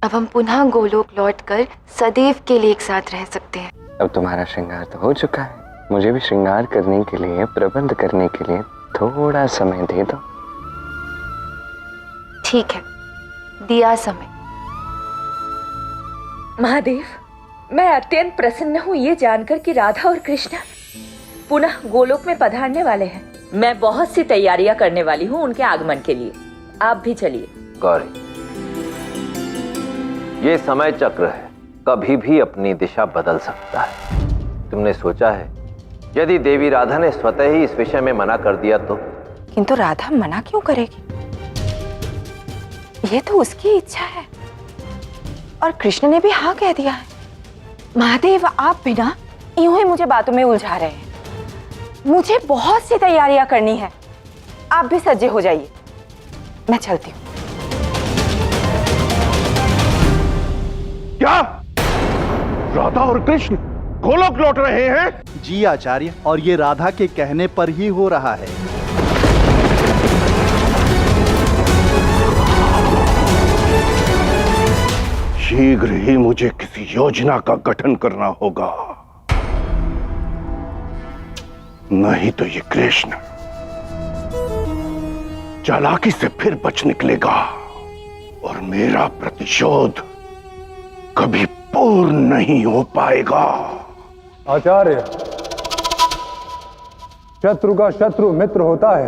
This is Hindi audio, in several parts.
अब हम पुनः गोलोक लौटकर सदैव के लिए एक साथ रह सकते हैं। अब तुम्हारा श्रृंगार तो हो चुका है, मुझे भी श्रृंगार करने के लिए, प्रबंध करने के लिए थोड़ा समय दे दो। ठीक है, दिया समय। महादेव, मैं अत्यंत प्रसन्न हूँ ये जानकर कि राधा और कृष्ण पुनः गोलोक में पधारने वाले हैं। मैं बहुत सी तैयारियां करने वाली हूँ उनके आगमन के लिए। आप भी चलिए। गौरी, ये समय चक्र है, कभी भी अपनी दिशा बदल सकता है। तुमने सोचा है यदि देवी राधा ने स्वतः ही इस विषय में मना कर दिया तो? किंतु राधा मना क्यों करेगी? ये तो उसकी इच्छा है और कृष्ण ने भी हाँ कह दिया है। महादेव, आप भी ना यूं ही मुझे बातों में उलझा रहे हैं। मुझे बहुत सी तैयारियां करनी है, आप भी सज्जे हो जाइए, मैं चलती हूँ। क्या राधा और कृष्ण गोलोक लौट रहे हैं? जी आचार्य, और ये राधा के कहने पर ही हो रहा है। शीघ्र ही मुझे किसी योजना का गठन करना होगा, नहीं तो ये कृष्ण चालाकी से फिर बच निकलेगा और मेरा प्रतिशोध कभी पूर्ण नहीं हो पाएगा। आचार्य, शत्रु का शत्रु मित्र होता है।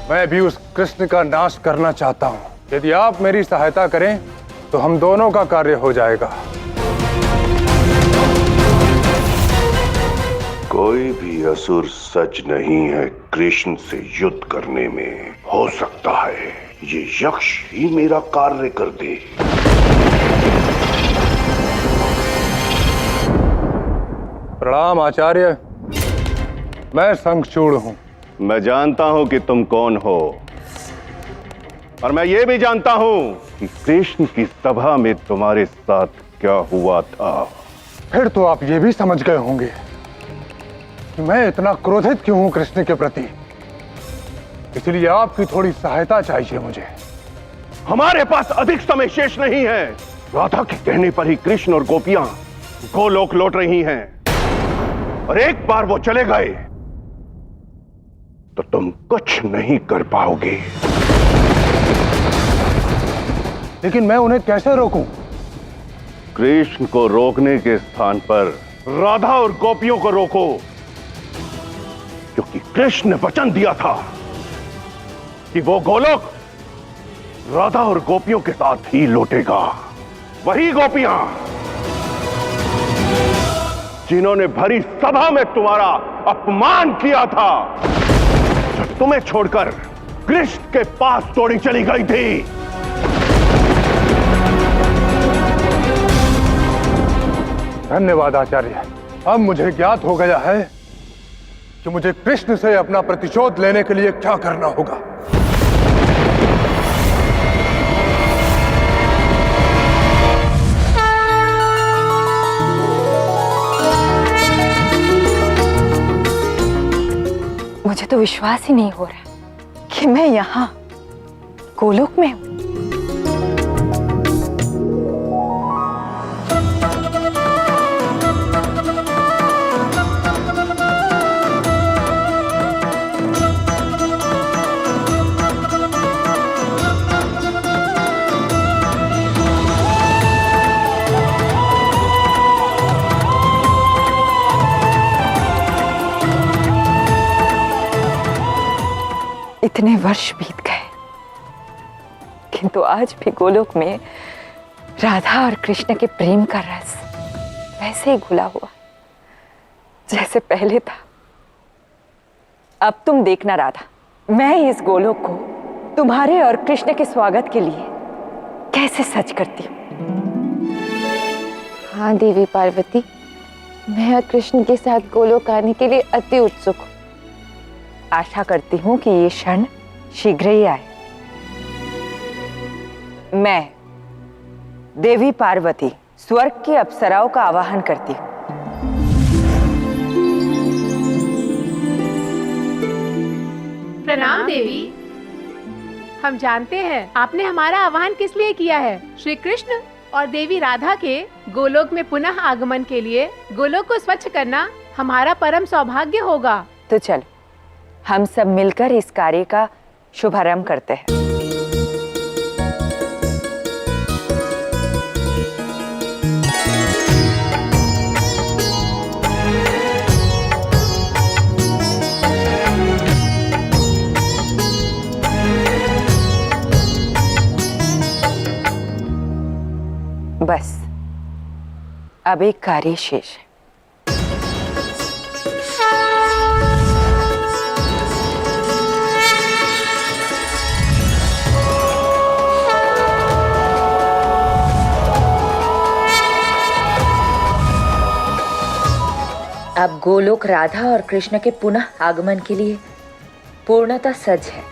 मैं भी उस कृष्ण का नाश करना चाहता हूं। यदि आप मेरी सहायता करें तो हम दोनों का कार्य हो जाएगा। कोई भी असुर सच नहीं है कृष्ण से युद्ध करने में। हो सकता है ये यक्ष ही मेरा कार्य कर दे। प्रणाम आचार्य, मैं शंखचूड़ हूं। मैं जानता हूं कि तुम कौन हो, और मैं ये भी जानता हूं कि कृष्ण की सभा में तुम्हारे साथ क्या हुआ था। फिर तो आप ये भी समझ गए होंगे कि मैं इतना क्रोधित क्यों हूं कृष्ण के प्रति। इसलिए आपकी थोड़ी सहायता चाहिए मुझे। हमारे पास अधिक समय शेष नहीं है। राधा के कहने पर ही कृष्ण और गोपियां गोलोक लौट रही हैं, और एक बार वो चले गए तो तुम कुछ नहीं कर पाओगे। लेकिन मैं उन्हें कैसे रोकूं? कृष्ण को रोकने के स्थान पर राधा और गोपियों को रोको, क्योंकि कृष्ण ने वचन दिया था कि वो गोलोक राधा और गोपियों के साथ ही लौटेगा। वही गोपियां जिन्होंने भरी सभा में तुम्हारा अपमान किया था, जो तुम्हें छोड़कर कृष्ण के पास दौड़ी चली गई थी। धन्यवाद आचार्य, अब मुझे ज्ञात हो गया है कि मुझे कृष्ण से अपना प्रतिशोध लेने के लिए क्या करना होगा। मुझे तो विश्वास ही नहीं हो रहा कि मैं यहाँ गोलोक में हूँ। इतने वर्ष बीत गए, किंतु आज भी गोलोक में राधा और कृष्ण के प्रेम का रस वैसे ही घुला हुआ जैसे पहले था। अब तुम देखना राधा, मैं इस गोलोक को तुम्हारे और कृष्ण के स्वागत के लिए कैसे सज करती हूँ। हाँ देवी पार्वती, मैं और कृष्ण के साथ गोलोक आने के लिए अति उत्सुक हूँ। आशा करती हूँ कि ये क्षण शीघ्र ही आए। मैं देवी पार्वती स्वर्ग की अप्सराओं का आवाहन करती हूँ। प्रणाम प्रणाम देवी। हम जानते हैं आपने हमारा आह्वान किस लिए किया है। श्री कृष्ण और देवी राधा के गोलोक में पुनः आगमन के लिए गोलोक को स्वच्छ करना हमारा परम सौभाग्य होगा। तो चलो हम सब मिलकर इस कार्य का शुभारंभ करते हैं। बस अब एक कार्य शेष है। अब गोलोक राधा और कृष्ण के पुनः आगमन के लिए पूर्णतः सज्ज है।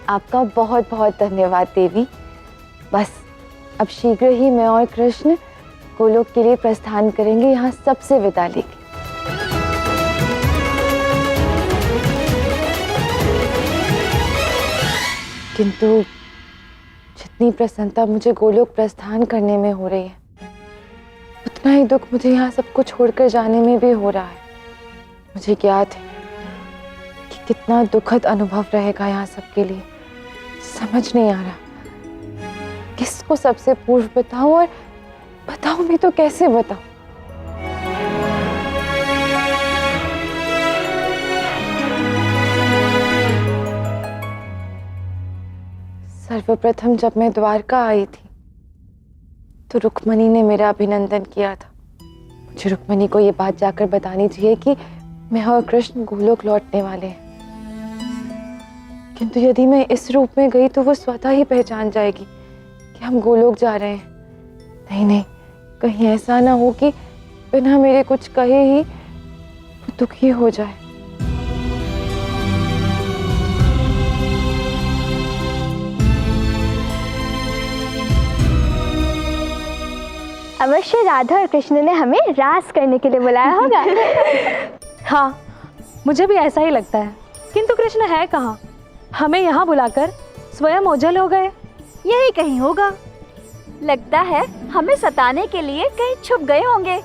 आपका बहुत बहुत धन्यवाद देवी। बस अब शीघ्र ही मैं और कृष्ण गोलोक के लिए प्रस्थान करेंगे, यहाँ सबसे विदा लेके। किंतु जितनी प्रसन्नता मुझे गोलोक प्रस्थान करने में हो रही है, उतना ही दुख मुझे यहाँ सबको छोड़कर जाने में भी हो रहा है। मुझे ज्ञात है कि कितना दुखद अनुभव रहेगा यहाँ सबके लिए। समझ नहीं आ रहा किसको सबसे पूर्व बताऊं, और बताऊं भी तो कैसे बताऊं। सर्वप्रथम जब मैं द्वारका आई थी तो रुक्मणी ने मेरा अभिनंदन किया था। मुझे रुक्मणी को ये बात जाकर बतानी चाहिए कि मैं और कृष्ण गोलोक लौटने वाले हैं। किंतु यदि मैं इस रूप में गई तो वो स्वतः ही पहचान जाएगी कि हम गोलोक जा रहे हैं। नहीं नहीं, कहीं ऐसा ना हो कि बिना मेरे कुछ कहे ही वो दुखी हो जाए। अवश्य राधा और कृष्ण ने हमें रास करने के लिए बुलाया होगा। हाँ, मुझे भी ऐसा ही लगता है। किंतु कृष्ण है कहाँ? हमें यहाँ बुलाकर स्वयं ओझल हो गए। यही कहीं होगा। लगता है हमें सताने के लिए कहीं छुप गए होंगे।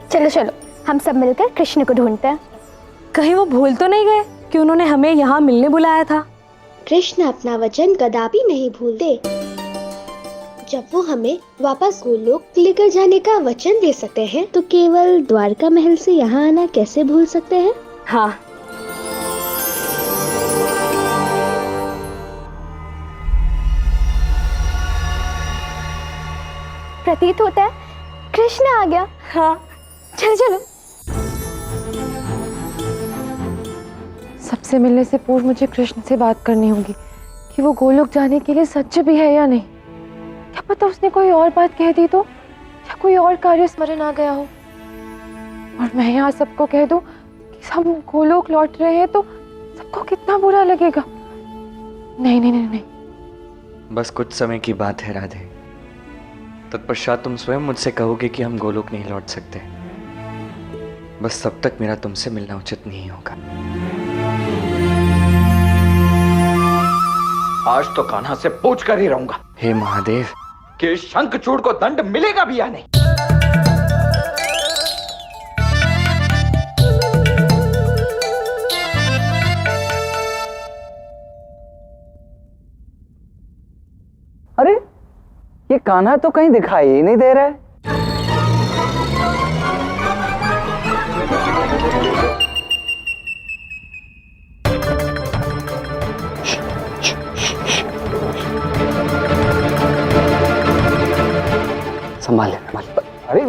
चलो चलो, हम सब मिलकर कृष्ण को ढूंढते हैं। कहीं वो भूल तो नहीं गए कि उन्होंने हमें यहाँ मिलने बुलाया था? कृष्ण अपना वचन कदापि नहीं भूलते। जब वो हमें वापस गोलोक लेकर जाने का वचन दे सकते हैं तो केवल द्वारका महल से यहाँ आना कैसे भूल सकते हैं? हाँ, प्रतीत होता है कृष्ण आ गया। हाँ, चलो चलो। सबसे मिलने से पूर्व मुझे कृष्ण से बात करनी होगी कि वो गोलोक जाने के लिए सच्च भी है या नहीं। क्या पता उसने कोई और बात कह दी तो, या कोई और कार्य स्मरण आ गया हो और मैं यहाँ सबको कह दूं कि हम गोलोक लौट रहे हैं तो सबको कितना बुरा लगेगा। नहीं नहीं नहीं नहीं, बस कुछ समय की बात है राधे। तत्पश्चात तुम स्वयं मुझसे कहोगे कि हम गोलोक नहीं लौट सकते। बस तब तक मेरा तुमसे मिलना उचित नहीं होगा। आज तो कान्हा से पूछ कर ही रहूंगा हे महादेव कि इस शंखचूड़ को दंड मिलेगा भी या नहीं। अरे ये कान्हा तो कहीं दिखाई ही नहीं दे रहा है। संभाल ले। अरे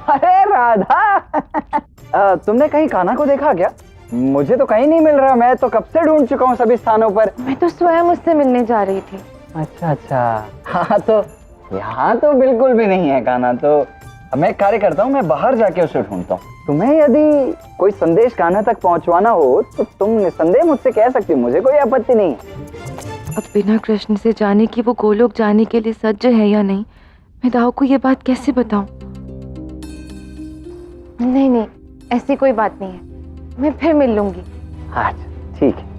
अरे राधा, तुमने कहीं कान्हा को देखा क्या? मुझे तो कहीं नहीं मिल रहा। मैं तो कब से ढूंढ चुका हूँ सभी स्थानों पर। मैं तो स्वयं उससे मिलने जा रही थी। अच्छा अच्छा, हाँ तो यहाँ तो बिल्कुल भी नहीं है कान्हा। तो अब मैं एक कार्य करता हूँ, मैं बाहर जाके उसे ढूंढता हूँ। तुम्हें यदि कोई संदेश कान्हा तक पहुँचवाना हो तो तुम निसंदेह मुझसे कह सकती हो, मुझे कोई आपत्ति नहीं। अब बिना कृष्ण से जाने कि वो गोलोक जाने के लिए सज्ज है या नहीं, मैं दाऊ को ये बात कैसे बताऊं? नहीं नहीं, ऐसी कोई बात नहीं है, मैं फिर मिल लूंगी। अच्छा ठीक है।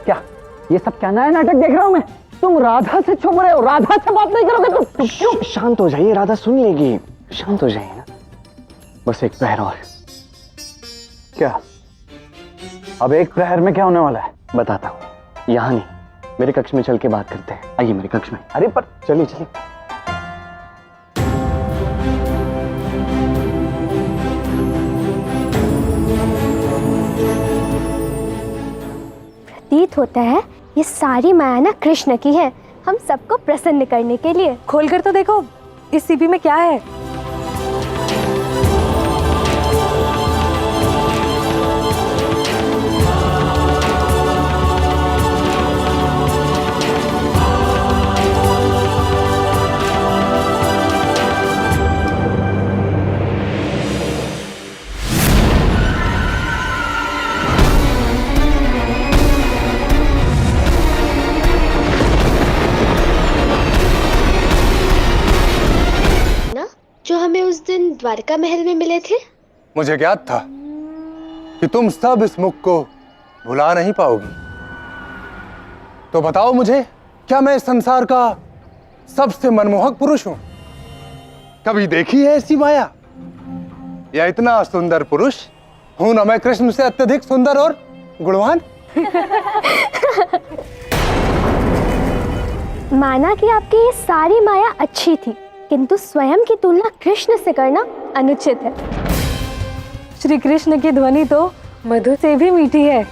क्या ये सब क्या नया नाटक देख रहा हूं मैं? तुम राधा से छुप रहे हो, राधा से बात नहीं करोगे तुम? शांत हो जाइए, राधा सुन लेगी। शांत हो जाइए ना, बस एक प्रहर और। क्या अब एक प्रहर में क्या होने वाला है? बताता हूँ। यहाँ नहीं, मेरे कक्ष में चल के बात करते हैं। आइए मेरे कक्ष में। अरे पर चलिए चलिए। प्रतीत होता है ये सारी माया ना कृष्ण की है, हम सबको प्रसन्न करने के लिए। खोलकर तो देखो इस सीपी में क्या है। जो हमें उस दिन द्वारका महल में मिले थे। मुझे ज्ञात था कि तुम सब इस मुख को भुला नहीं पाओगी। तो बताओ मुझे, क्या मैं इस संसार का सबसे मनमोहक पुरुष हूं? कभी देखी है ऐसी माया? या इतना सुंदर पुरुष हूं ना मैं कृष्ण से अत्यधिक सुंदर और गुणवान? माना कि आपकी ये सारी माया अच्छी थी, किंतु स्वयं की तुलना कृष्ण से करना अनुचित है। श्री कृष्ण की ध्वनि तो मधु से भी मीठी है।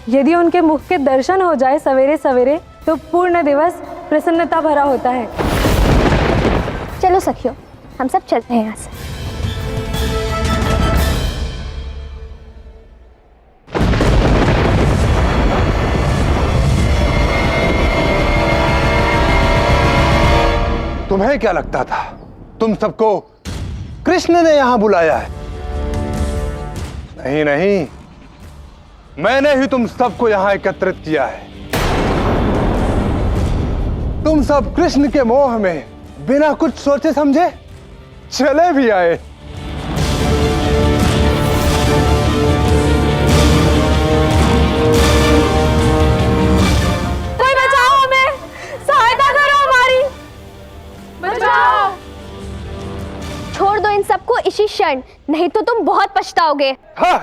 यदि उनके मुख के दर्शन हो जाए सवेरे सवेरे तो पूर्ण दिवस प्रसन्नता भरा होता है। चलो सखियों, हम सब चलते हैं यहाँ से। तुम्हें क्या लगता था तुम सबको कृष्ण ने यहां बुलाया है? नहीं नहीं, मैंने ही तुम सबको यहां एकत्रित किया है। तुम सब कृष्ण के मोह में बिना कुछ सोचे समझे चले भी आए। कोई बचाओ हमें, सहायता करो हमारी, बचाओ। छोड़ दो इन सबको इसी क्षण, नहीं तो तुम बहुत पछताओगे। हाँ,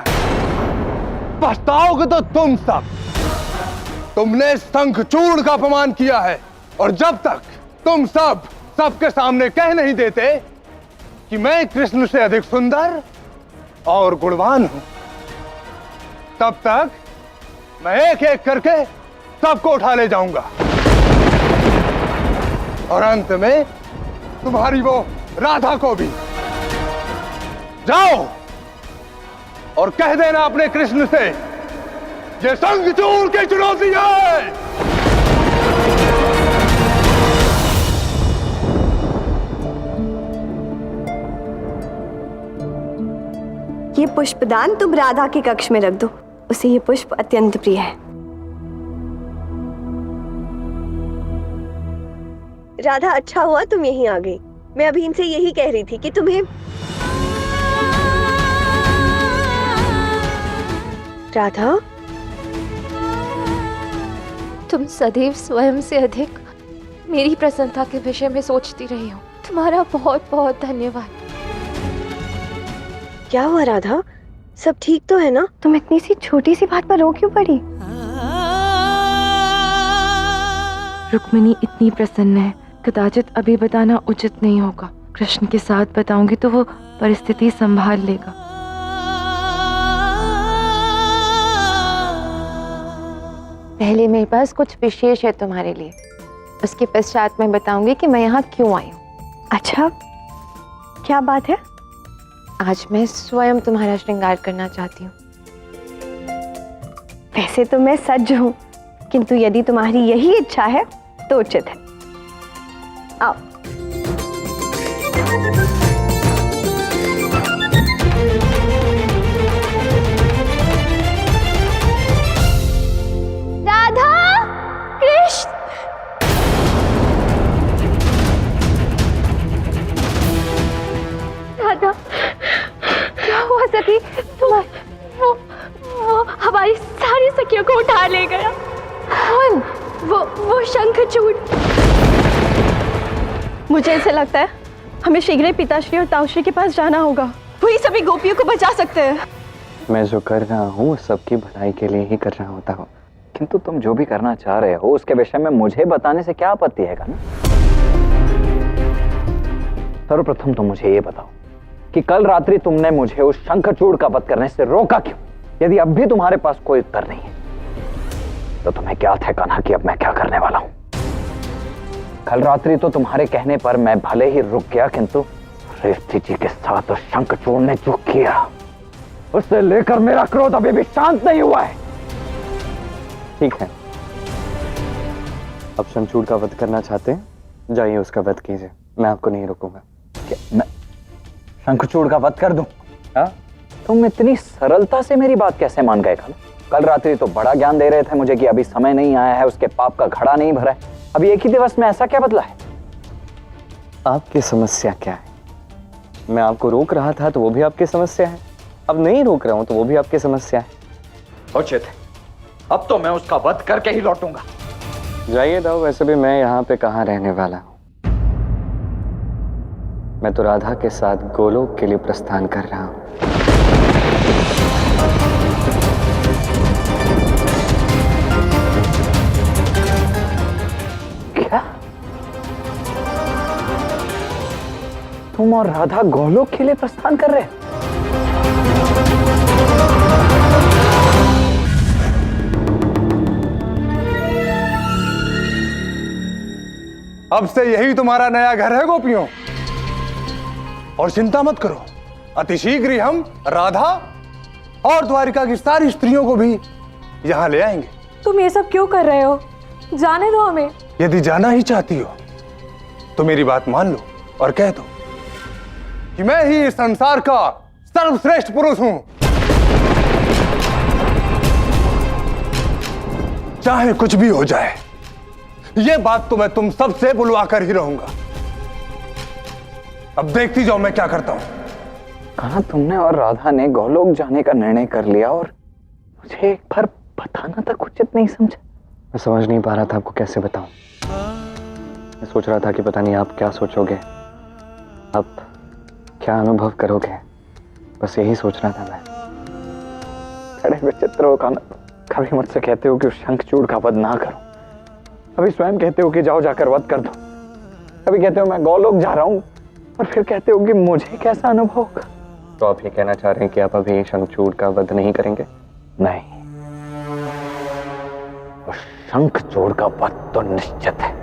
पछताओगे तो तुम सब। तुमने शंखचूड़ का अपमान किया है, और जब तक तुम सब सबके सामने कह नहीं देते कि मैं कृष्ण से अधिक सुंदर और गुणवान हूं, तब तक मैं एक एक करके सबको उठा ले जाऊंगा, और अंत में तुम्हारी वो राधा को भी। जाओ और कह देना अपने कृष्ण से, ये शंखचूड़ की चुनौती है। ये पुष्पदान तुम राधा के कक्ष में रख दो, उसे ये पुष्प अत्यंत प्रिय है। राधा, अच्छा हुआ तुम यहीं आ गई। मैं अभी इनसे यही कह रही थी कि तुम्हें राधा, तुम सदैव स्वयं से अधिक मेरी प्रसन्नता के विषय में सोचती रही हो। तुम्हारा बहुत बहुत धन्यवाद। क्या हुआ राधा, सब ठीक तो है ना? तुम इतनी सी छोटी सी बात पर रो क्यों पड़ी? रुक्मिणी इतनी प्रसन्न है, कदाचित अभी बताना उचित नहीं होगा। कृष्ण के साथ बताऊंगी तो वो परिस्थिति संभाल लेगा। पहले मेरे पास कुछ विशेष है तुम्हारे लिए, उसके पश्चात मैं बताऊंगी कि मैं यहाँ क्यों आई हूँ। अच्छा, क्या बात है? आज मैं स्वयं तुम्हारा श्रृंगार करना चाहती हूँ। वैसे तो मैं सज्ज हूँ, किंतु यदि तुम्हारी यही इच्छा है तो उचित है। आओ। राधा, कृष्ण, था? क्या हुआ सखी? वो हमारी सारी सखियों को उठा ले गया। कौन? वो शंखचूड़। मुझे ऐसे लगता है हमें शीघ्र ही पिताश्री और ताऊश्री के पास जाना होगा। वही सभी गोपियों को बचा सकते हैं। मैं जो कर रहा हूँ सबकी भलाई के लिए ही कर रहा होता हूँ, किंतु तुम जो भी करना चाह रहे हो उसके विषय में मुझे बताने से क्या आपत्ति है ना? सर्वप्रथम तो मुझे ये बताओ कि कल रात्रि तुमने मुझे उस शंखचूड़ का वध करने से रोका क्यों? यदि अब भी तुम्हारे पास कोई उत्तर नहीं है तो तुम्हें क्या है कान्हा कि अब मैं क्या करने वाला हूं? कल रात्रि तो तुम्हारे कहने पर मैं भले ही रुक गया, किंतु रेवती जी के साथ उस शंखचूड़ ने जो किया उससे लेकर मेरा क्रोध अभी भी शांत नहीं हुआ है। ठीक है, अब शंखचूड़ का वध करना चाहते हैं, जाइए उसका वध कीजिए, मैं आपको नहीं रोकूंगा। मैं शंखचूड़ का वध कर दूं? हाँ? तुम इतनी सरलता से मेरी बात कैसे मान गए कान्हा? कल रात्रि तो बड़ा ज्ञान दे रहे थे मुझे कि अभी समय नहीं आया है, उसके पाप का घड़ा नहीं भरा है। अभी एक ही दिवस में ऐसा क्या बदला है? आपकी समस्या क्या है? मैं आपको रोक रहा था तो वो भी आपकी समस्या है, अब नहीं रोक रहा हूं तो वो भी आपकी समस्या है। उचित है, अब तो मैं उसका वध करके ही लौटूंगा। जाइए दाऊ, वैसे भी मैं यहाँ पे कहाँ रहने वाला हूँ। मैं तो राधा के साथ गोलोक के लिए प्रस्थान कर रहा हूँ। क्या? तुम और राधा गोलोक के लिए प्रस्थान कर रहे हो? अब से यही तुम्हारा नया घर है गोपियों, और चिंता मत करो, अतिशीघ्र ही हम राधा और द्वारिका की सारी स्त्रियों को भी यहाँ ले आएंगे। तुम ये सब क्यों कर रहे हो? जाने दो हमें। यदि जाना ही चाहती हो तो मेरी बात मान लो और कह दो कि मैं ही इस संसार का सर्वश्रेष्ठ पुरुष हूं। चाहे कुछ भी हो जाए, ये बात तो मैं तुम सबसे बुलवा कर ही रहूंगा। अब देखती जाओ मैं क्या करता हूं। कहा तुमने और राधा ने गोलोक जाने का निर्णय कर लिया और मुझे एक बार बताना तक उचित नहीं समझा। मैं समझ नहीं पा रहा था आपको कैसे बताऊं। मैं सोच रहा था कि पता नहीं आप क्या सोचोगे, आप क्या अनुभव करोगे, बस यही सोच रहा था मैं। बड़े विचित्र हो कान्हा, कभी मुझसे कहते हो कि उस शंखचूड़ का वध ना करो, अभी स्वयं कहते हो कि जाओ जाकर वध कर दो, अभी कहते हो मैं गोलोक जा रहा हूं और फिर कहते हो कि मुझे कैसा अनुभव होगा। तो आप ये कहना चाह रहे हैं कि आप अभी शंखचूड़ का वध नहीं करेंगे? नहीं, उस शंखचूड़ का वध तो निश्चित है,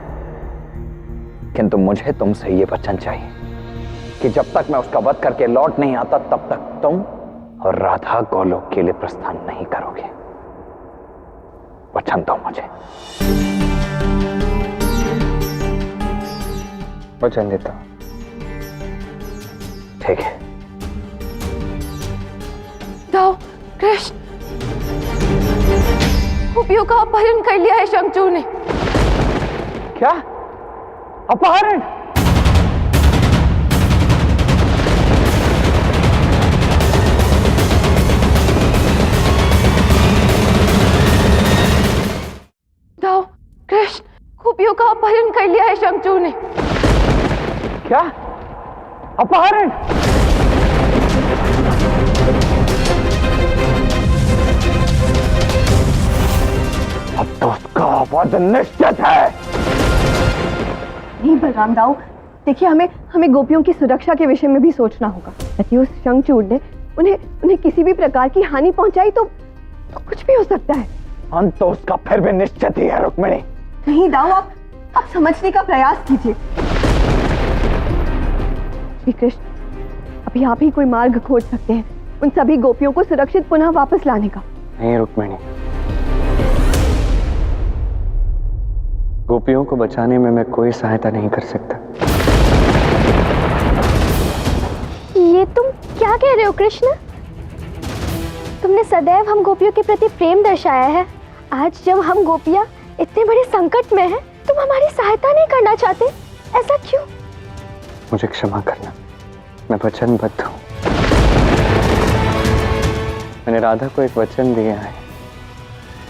किंतु मुझे तुमसे ये वचन चाहिए कि जब तक मैं उसका वध करके लौट नहीं आता तब तक तुम और राधा गोलोक के लिए प्रस्थान नहीं करोगे। वचन दो मुझे। वचन देता हूं। ठीक है। दाऊ, कृष्ण, गोपियों का अपहरण कर लिया है शंखचूड़ ने। क्या? अपहरण? दाऊ, कृष्ण, गोपियों का अपहरण कर लिया है शंखचूड़ ने। क्या? अपहरण? अब तो उसका वध निश्चित है। नहीं बलराम दाऊ, देखिए हमें गोपियों की सुरक्षा के विषय में भी सोचना होगा। यदि उस शंखचूड़ ने उन्हें किसी भी प्रकार की हानि पहुंचाई तो कुछ भी हो सकता है। अंत तो उसका फिर भी निश्चित ही है रुक्मिणी। नहीं दाऊ, आप समझने का प्रयास कीजिए। श्री कृष्ण, अभी आप ही कोई मार्ग खोज सकते हैं उन सभी गोपियों को सुरक्षित पुनः वापस लाने का। नहीं रुक्मिणी, गोपियों को बचाने में मैं कोई सहायता नहीं कर सकता। ये तुम क्या कह रहे हो कृष्ण? तुमने सदैव हम गोपियों के प्रति प्रेम दर्शाया है, आज जब हम गोपियां इतने बड़े संकट में हैं, तुम हमारी सहायता नहीं करना चाहते, ऐसा क्यों? मुझे क्षमा करना, मैं वचनबद्ध हूं। मैंने राधा को एक वचन दिया है।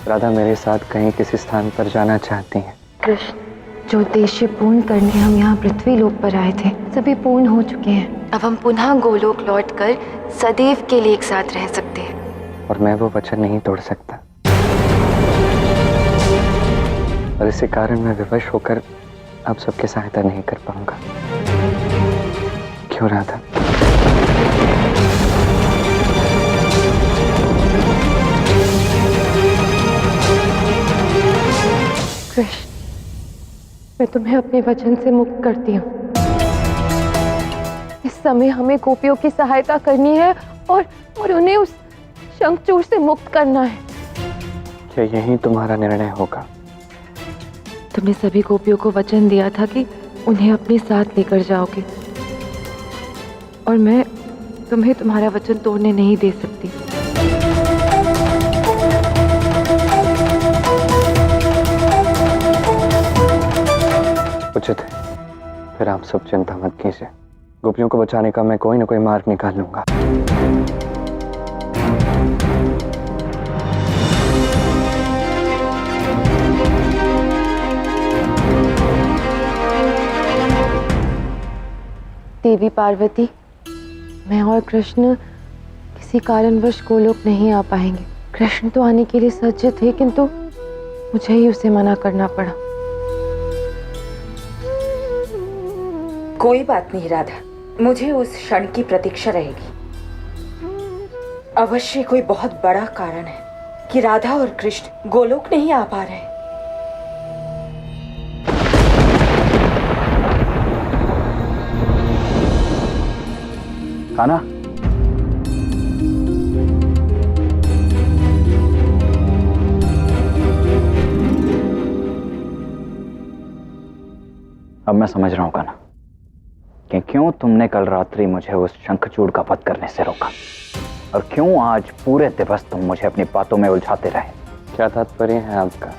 राधा मेरे साथ कहीं किसी स्थान पर जाना चाहती है। कृष्ण, जो उद्देश्य पूर्ण करने हम यहाँ पृथ्वी लोक पर आए थे सभी पूर्ण हो चुके हैं। अब हम पुनः गोलोक लौटकर सदैव के लिए एक साथ रह सकते हैं। और मैं वो वचन नहीं तोड़ सकता, और इसी कारण मैं विवश होकर आप सबकी सहायता नहीं कर पाऊंगा। क्यों राधा? कृष्ण, मैं तुम्हें अपने वचन से मुक्त करती हूँ। इस समय हमें गोपियों की सहायता करनी है और उन्हें उस शंखचूड़ से मुक्त करना है। क्या यही तुम्हारा निर्णय होगा? तुमने सभी गोपियों को वचन दिया था कि उन्हें अपने साथ लेकर जाओगे, और मैं तुम्हें तुम्हारा वचन तोड़ने नहीं दे सकती। उचित है, फिर आप सब चिंता मत कीजिए। गोपियों को बचाने का मैं कोई न कोई मार्ग निकाल लूंगा। देवी पार्वती, मैं और कृष्ण किसी कारणवश गोलोक नहीं आ पाएंगे। कृष्ण तो आने के लिए सज्ज थे, किंतु मुझे ही उसे मना करना पड़ा। कोई बात नहीं राधा, मुझे उस क्षण की प्रतीक्षा रहेगी। अवश्य कोई बहुत बड़ा कारण है कि राधा और कृष्ण गोलोक नहीं आ पा रहे। कान्हा, अब मैं समझ रहा हूं कान्हा कि क्यों तुमने कल रात्रि मुझे उस शंखचूड़ का वध करने से रोका, और क्यों आज पूरे दिवस तुम मुझे अपनी बातों में उलझाते रहे। क्या तात्पर्य है आपका?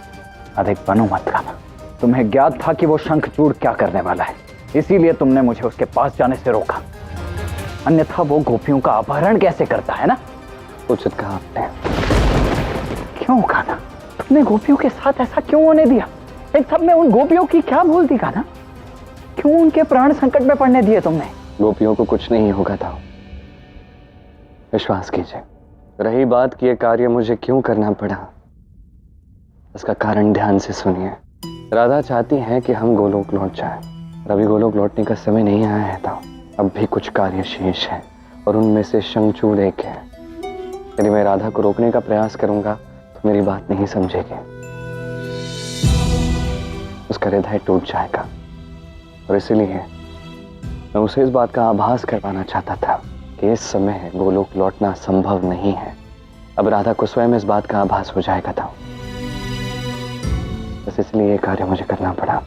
अधिक बनो मत कान्हा। तुम्हें ज्ञात था कि वो शंखचूड़ क्या करने वाला है, इसीलिए तुमने मुझे उसके पास जाने से रोका। अन्यथा वो गोपियों का अपहरण कैसे करता है ना? उचित कहा आपने। क्यों कान्हा, तुमने गोपियों के साथ ऐसा क्यों होने दिया? एक सब में उन गोपियों की क्या भूल थी कान्हा? क्यों उनके प्राण संकट में पड़ने दिए तुमने? गोपियों को कुछ नहीं होगा था, विश्वास कीजिए। रही बात कि यह कार्य मुझे क्यों करना पड़ा, इसका कारण ध्यान से सुनिए। राधा चाहती है कि हम गोलोक लौट जाएं। अभी गोलोक लौटने का समय नहीं आया है था। अब भी कुछ कार्य शेष है, और उनमें से शंखचूड़ एक है। यदि मैं राधा को रोकने का प्रयास करूंगा तो मेरी बात नहीं समझेगी, उसका हृदय टूट जाएगा। और इसलिए मैं उसे इस बात का आभास करवाना चाहता था कि इस समय गोलोक लौटना संभव नहीं है। अब राधा को स्वयं इस बात का आभास हो जाएगा था, बस इसलिए ये कार्य मुझे करना पड़ा।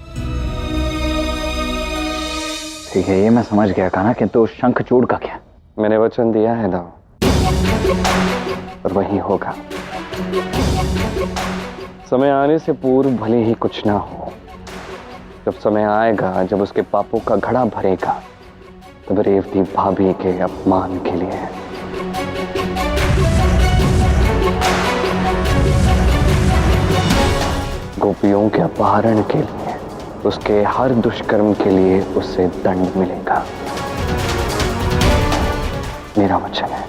ठीक है, ये मैं समझ गया कान्हा, किंतु उस शंखचूड़ का क्या? मैंने वचन दिया है दाऊ, और वही होगा। समय आने से पूर्व भले ही कुछ ना हो, जब समय आएगा, जब उसके पापों का घड़ा भरेगा, तब रेवती भाभी के अपमान के लिए गोपियों के अपहरण के लिए, उसके हर दुष्कर्म के लिए उसे दंड मिलेगा। मेरा वचन है।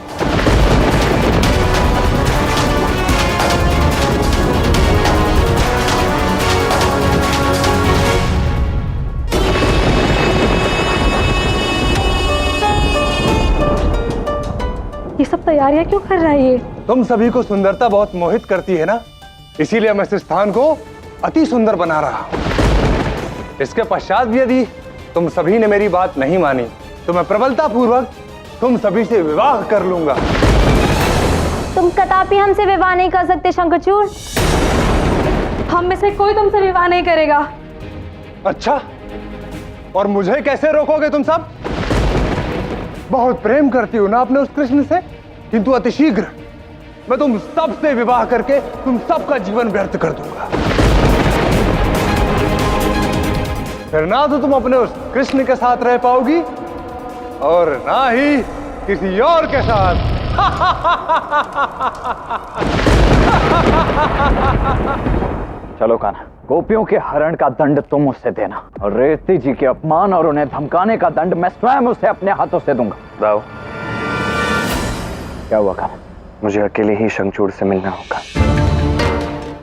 ये सब तैयारियां क्यों कर रहा है ये? तुम सभी को सुंदरता बहुत मोहित करती है ना, इसीलिए मैं इस स्थान को अति सुंदर बना रहा हूं। इसके पश्चात भी यदि तुम सभी ने मेरी बात नहीं मानी तो मैं प्रबलता पूर्वक तुम सभी से विवाह कर लूंगा। तुम कदापि हमसे विवाह नहीं कर सकते शंखचूड़। हम में से कोई तुमसे विवाह नहीं करेगा। अच्छा, और मुझे कैसे रोकोगे तुम सब? बहुत प्रेम करती हूं ना अपने उस कृष्ण से, किंतु अतिशीघ्र मैं तुम सब से विवाह करके तुम सबका जीवन व्यर्थ कर दूंगा। फिर ना तो तुम अपने उस कृष्ण के साथ रह पाओगी, और ना ही किसी और के साथ। चलो कान्हा, गोपियों के हरण का दंड तुम उससे देना और रेवती जी के अपमान और उन्हें धमकाने का दंड मैं स्वयं उसे अपने हाथों से दूंगा। दाऊ, क्या हुआ कान्हा? मुझे अकेले ही शंखचूड़ से मिलना होगा।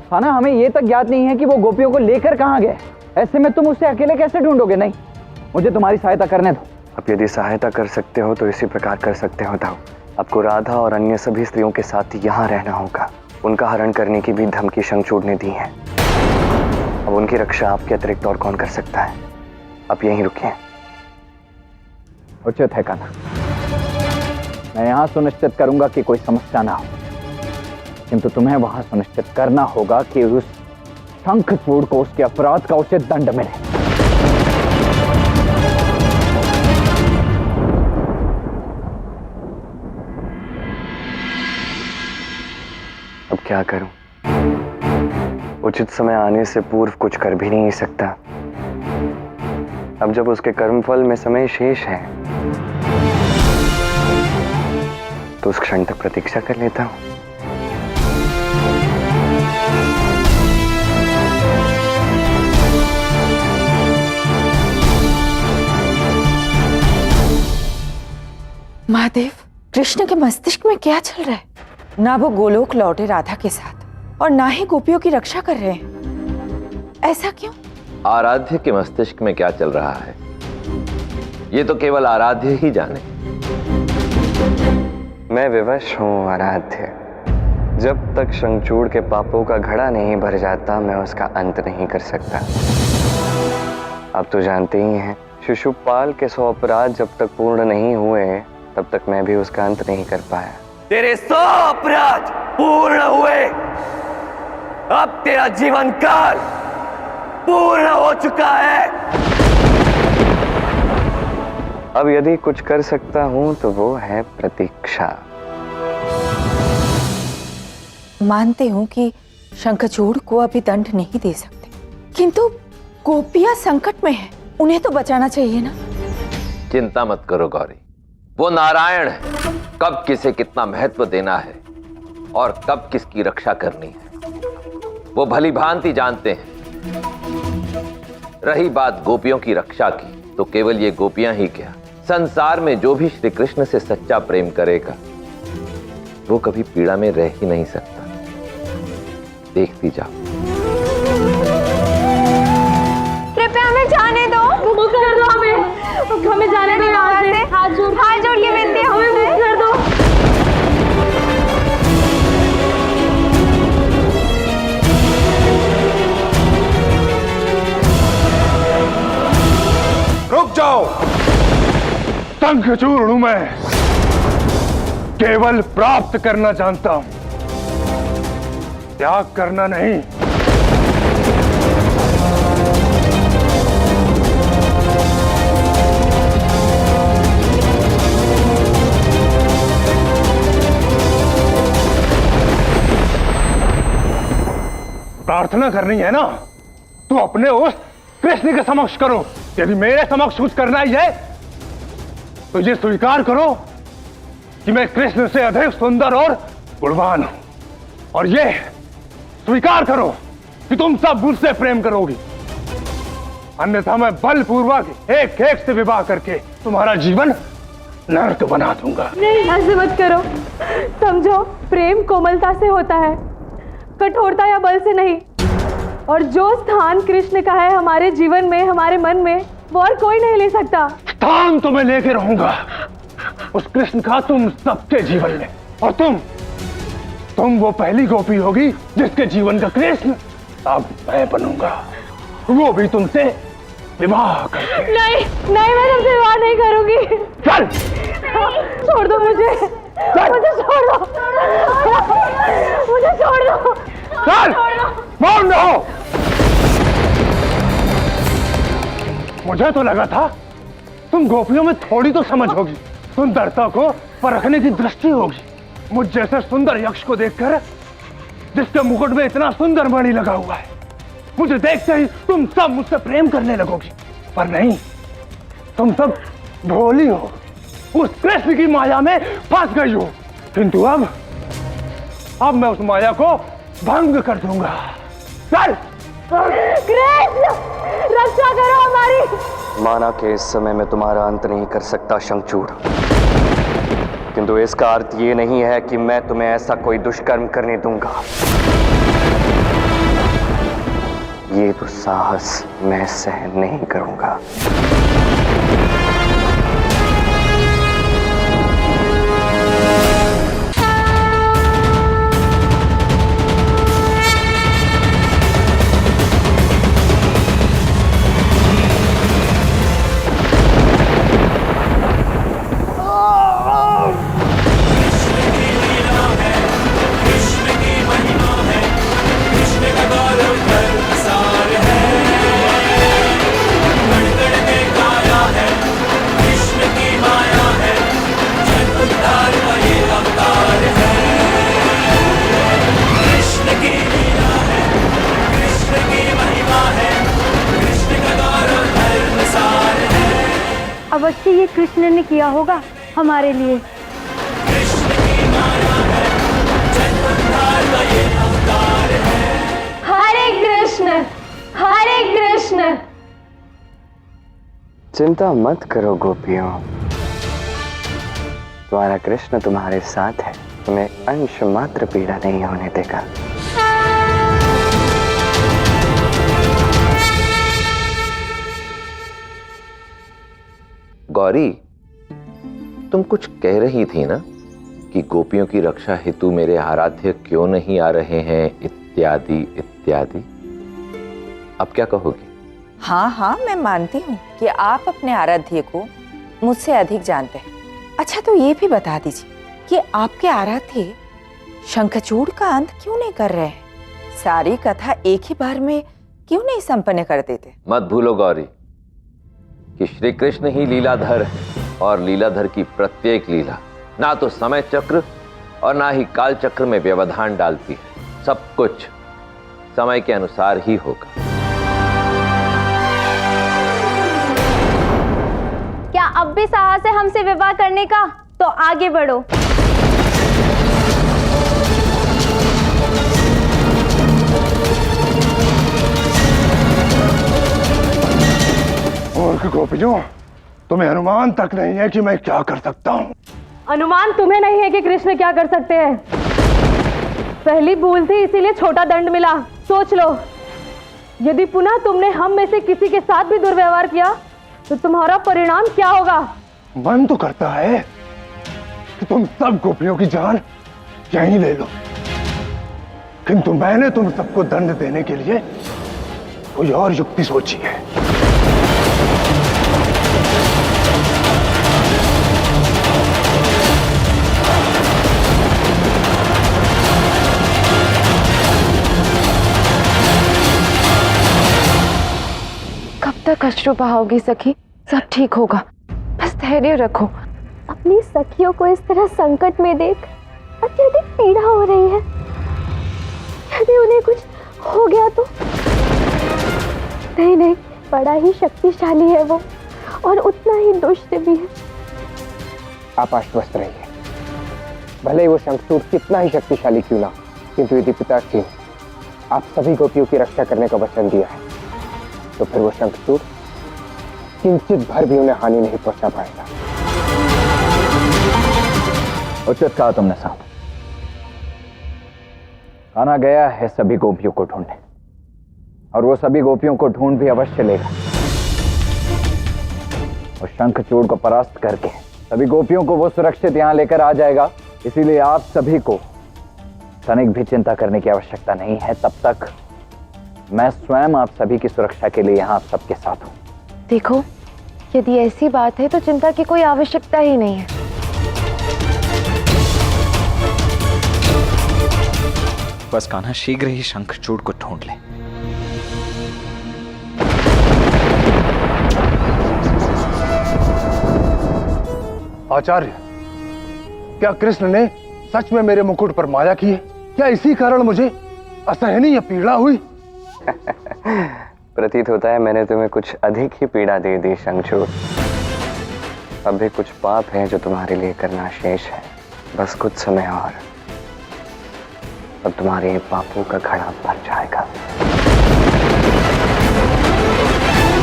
कान्हा, हमें ये तक याद नहीं है कि वो गोपियों को लेकर कहाँ गए। ऐसे में तुम उसे अकेले कैसे ढूंढोगे? नहीं, मुझे तुम्हारी सहायता करने दो। अब यदि सहायता कर सकते हो तो इसी प्रकार कर सकते हो दाऊ। आपको राधा और अन्य सभी स्त्रियों के साथ यहाँ रहना होगा। उनका हरण करने की भी धमकी शंखचूड़ ने दी है। अब उनकी रक्षा आपके अतिरिक्त और कौन कर सकता है? आप यहीं रुकिए। उचित है कान्हा, मैं यहाँ सुनिश्चित करूंगा कि कोई समस्या ना हो, किंतु तुम्हें वहां सुनिश्चित करना होगा कि उस शंखचूड़ को उसके अपराध का उचित दंड मिले। अब क्या करूं? उचित समय आने से पूर्व कुछ कर भी नहीं सकता। अब जब उसके कर्मफल में समय शेष है तो उस क्षण तक प्रतीक्षा कर लेता हूं। महादेव, कृष्ण के मस्तिष्क में क्या चल रहा है? ना वो गोलोक लौटे राधा के साथ और ना ही गोपियों की रक्षा कर रहे हैं। ऐसा क्यों? आराध्य के मस्तिष्क में क्या चल रहा है ये तो केवल आराध्य ही जाने। मैं विवश हूं आराध्य। जब तक शंखचूड़ के पापों का घड़ा नहीं भर जाता मैं उसका अंत नहीं कर सकता। आप तो जानते ही हैं, शिशुपाल के 100 अपराध जब तक पूर्ण नहीं हुए तब तक मैं भी उसका अंत नहीं कर पाया। तेरे 100 अपराध पूर्ण हुए, अब तेरा जीवन काल पूर्ण हो चुका है। अब यदि कुछ कर सकता हूं तो वो है प्रतीक्षा। मानते हूं कि शंखचूड़ को अभी दंड नहीं दे सकते, किंतु गोपियां संकट में है, उन्हें तो बचाना चाहिए ना। चिंता मत करो गौरी, वो नारायण है, कब किसे कितना महत्व देना है और कब किसकी रक्षा करनी है वो भली भांति जानते हैं। रही बात गोपियों की रक्षा की, तो केवल ये गोपियां ही क्या, संसार में जो भी श्री कृष्ण से सच्चा प्रेम करेगा वो कभी पीड़ा में रह ही नहीं सकता। देखती जाओ। कृपया हमें जाने दो, मुक्त कर दो हमें जाने दो यहाँ से। हाथ जोड़ के विनती है, हमें मुक्त कर दो। रुक जाओ, शंखचूड़ हूं मैं, केवल प्राप्त करना जानता हूं, त्याग करना नहीं। प्रार्थना करनी है ना, तो अपने उस कृष्ण के समक्ष करो। यदि मेरे समक्ष कुछ करना ही है तो ये स्वीकार करो कि मैं कृष्ण से अधिक सुंदर और गुणवान हूं, और ये स्वीकार करो कि तुम सब मुझसे प्रेम करोगी, अन्यथा मैं बलपूर्वक एक एक से विवाह करके तुम्हारा जीवन नरक बना दूंगा। नहीं, ऐसे मत करो। समझो, प्रेम कोमलता से होता है, कठोरता या बल से नहीं। और जो स्थान कृष्ण का है हमारे जीवन में, हमारे मन में, वो और कोई नहीं ले सकता। स्थान तो मैं लेके रहूंगा उस कृष्ण का तुम सबके जीवन में, और तुम वो पहली गोपी होगी जिसके जीवन का कृष्ण अब मैं बनूंगा, वो भी तुमसे विवाह करके। नहीं, मैं तुमसे विवाह नहीं करूंगी। चल, छोड़ दो मुझे, मुझे छोड़ दो, मुझे छोड़ दो। चल, मौन रहो। मुझे तो लगा था तुम गोपियों में थोड़ी तो समझ होगी, सुंदरता को परखने की दृष्टि होगी। मुझ जैसे सुंदर यक्ष को देखकर, जिसके मुकुट में इतना सुंदर मणि लगा हुआ है, मुझे देखते ही तुम सब मुझसे प्रेम करने लगोगी। पर नहीं, तुम सब भोली हो, उस कृष्ण की माया में फंस गई हूं, किंतु अब मैं उस माया को भंग कर दूंगा। चल कृष्ण, रक्षा करो हमारी। माना कि इस समय मैं तुम्हारा अंत नहीं कर सकता शंखचूड़, किंतु इसका अर्थ ये नहीं है कि मैं तुम्हें ऐसा कोई दुष्कर्म करने दूंगा। ये दुस्साहस मैं सहन नहीं करूंगा। अवश्य ये कृष्ण ने किया होगा हमारे लिए। हरे कृष्ण, हरे कृष्ण। चिंता मत करो गोपियों, तुम्हारा कृष्ण तुम्हारे साथ है, तुम्हें अंश मात्र पीड़ा नहीं होने देगा। गौरी, तुम कुछ कह रही थी ना कि गोपियों की रक्षा हेतु मेरे आराध्य क्यों नहीं आ रहे हैं, इत्यादि इत्यादि। अब क्या कहोगी? हाँ हाँ, मैं मानती हूँ कि आप अपने आराध्य को मुझसे अधिक जानते हैं। अच्छा, तो ये भी बता दीजिए कि आपके आराध्य शंखचूड़ का अंत क्यों नहीं कर रहे हैं? सारी कथा एक ही बार में क्यों नहीं संपन्न कर देते? मत भूलो गौरी कि श्री कृष्ण ही लीलाधर है, और लीलाधर की प्रत्येक लीला ना तो समय चक्र और ना ही काल चक्र में व्यवधान डालती है। सब कुछ समय के अनुसार ही होगा। क्या अब भी साहस है हमसे विवाह करने का? तो आगे बढ़ो। मूर्ख गोपियों, तुम्हें अनुमान तक नहीं है कि मैं क्या कर सकता हूँ। अनुमान तुम्हें नहीं है कि कृष्ण क्या कर सकते हैं। पहली भूल थी, इसीलिए छोटा दंड मिला। सोच लो, यदि पुनः तुमने हम में से किसी के साथ भी दुर्व्यवहार किया तो तुम्हारा परिणाम क्या होगा? मन तो करता है कि तुम सब गोपियों की जान यहीं ले लो, किंतु मैंने तुम सबको दंड देने के लिए कोई और युक्ति सोची है। कब तक अश्रु बहाओगी सखी? सब ठीक होगा, बस धैर्य रखो। अपनी सखियों को इस तरह संकट में देख अत्यधिक पीड़ा हो रही है। यदि उन्हें कुछ हो गया तो? नहीं नहीं, बड़ा ही शक्तिशाली है वो, और उतना ही दुष्ट भी है। आप आश्वस्त रहिए, भले ही वो शंखचूड़ कितना ही शक्तिशाली क्यों ना, किंतु यदि पिताश्री आप सभी गोपियों की रक्षा करने का वचन दिया है तो फिर वो शंखचूड़ किंचित भर भी उन्हें हानि नहीं पहुंचा पाएगा। उचित कहा तुमने साहब। कान्हा गया है सभी गोपियों को ढूंढने, और वो सभी गोपियों को ढूंढ भी अवश्य लेगा। और शंखचूड़ को परास्त करके सभी गोपियों को वो सुरक्षित यहां लेकर आ जाएगा। इसीलिए आप सभी को तनिक भी चिंता करने की आवश्यकता नहीं है। तब तक मैं स्वयं आप सभी की सुरक्षा के लिए यहां आप सबके साथ हूं। देखो, यदि ऐसी बात है तो चिंता की कोई आवश्यकता ही नहीं है। बस कान्हा शीघ्र ही शंखचूड़ को ढूंढ ले। आचार्य, क्या कृष्ण ने सच में मेरे मुकुट पर माया की है? क्या इसी कारण मुझे असहनीय पीड़ा हुई? प्रतीत होता है मैंने तुम्हें कुछ अधिक ही पीड़ा दे दी शंखचूड़। अभी कुछ पाप है जो तुम्हारे लिए करना शेष है। बस कुछ समय और, अब तुम्हारे पापों का घड़ा भर जाएगा।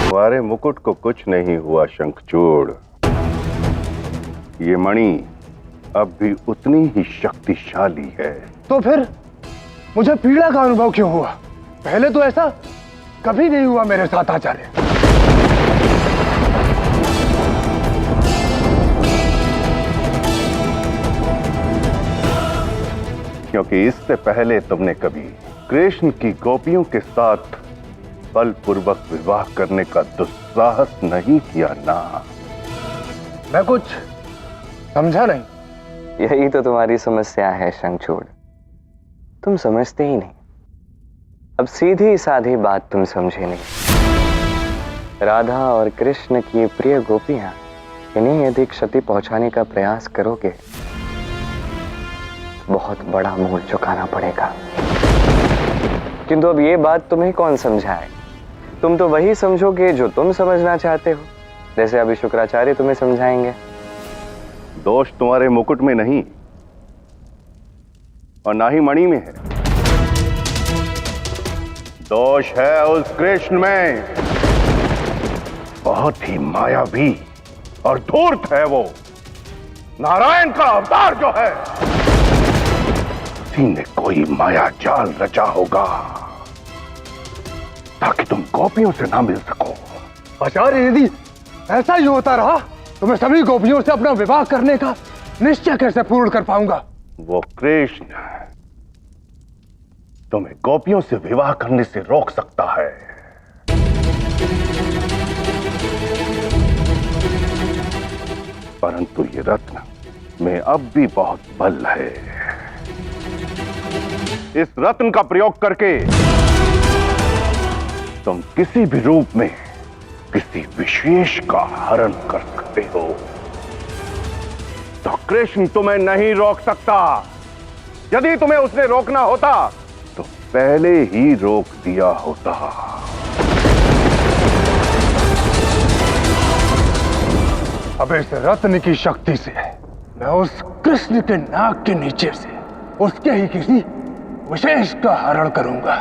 तुम्हारे मुकुट को कुछ नहीं हुआ शंखचूड़। ये मणि अब भी उतनी ही शक्तिशाली है। तो फिर मुझे पीड़ा का अनुभव क्यों हुआ? पहले तो ऐसा कभी नहीं हुआ मेरे साथ आचार्य। क्योंकि इससे पहले तुमने कभी कृष्ण की गोपियों के साथ बलपूर्वक विवाह करने का दुस्साहस नहीं किया ना। मैं कुछ समझा नहीं। यही तो तुम्हारी समस्या है शंखचूड़, तुम समझते ही नहीं। अब सीधी साधी बात तुम समझे नहीं। राधा और कृष्ण की प्रिय गोपियां, इन्हें यदि क्षति पहुंचाने का प्रयास करोगे, बहुत बड़ा मूल चुकाना पड़ेगा। किंतु अब ये बात तुम्हें कौन समझाए? तुम तो वही समझोगे जो तुम समझना चाहते हो, जैसे अभी शुक्राचार्य तुम्हें समझाएंगे। दोष तुम्हारे मुकुट में नहीं और ना ही मणि में है, दोष है उस कृष्ण में। बहुत ही मायावी और धूर्त है वो। नारायण का अवतार जो है, उसी ने कोई माया जाल रचा होगा ताकि तुम गोपियों से ना मिल सको। आचार्य, यदि ऐसा ही होता रहा तो मैं सभी गोपियों से अपना विवाह करने का निश्चय कैसे पूर्ण कर पाऊंगा? वो कृष्ण तुम्हें गोपियों से विवाह करने से रोक सकता है। परंतु ये रत्न में अब भी बहुत बल है। इस रत्न का प्रयोग करके तुम किसी भी रूप में किसी विशेष का हरण कर सकते हो। तो कृष्ण तुम्हें नहीं रोक सकता। यदि तुम्हें उसने रोकना होता तो पहले ही रोक दिया होता। अब इस रत्न की शक्ति से मैं उस कृष्ण के नाक के नीचे से उसके ही किसी विशेष का हरण करूंगा।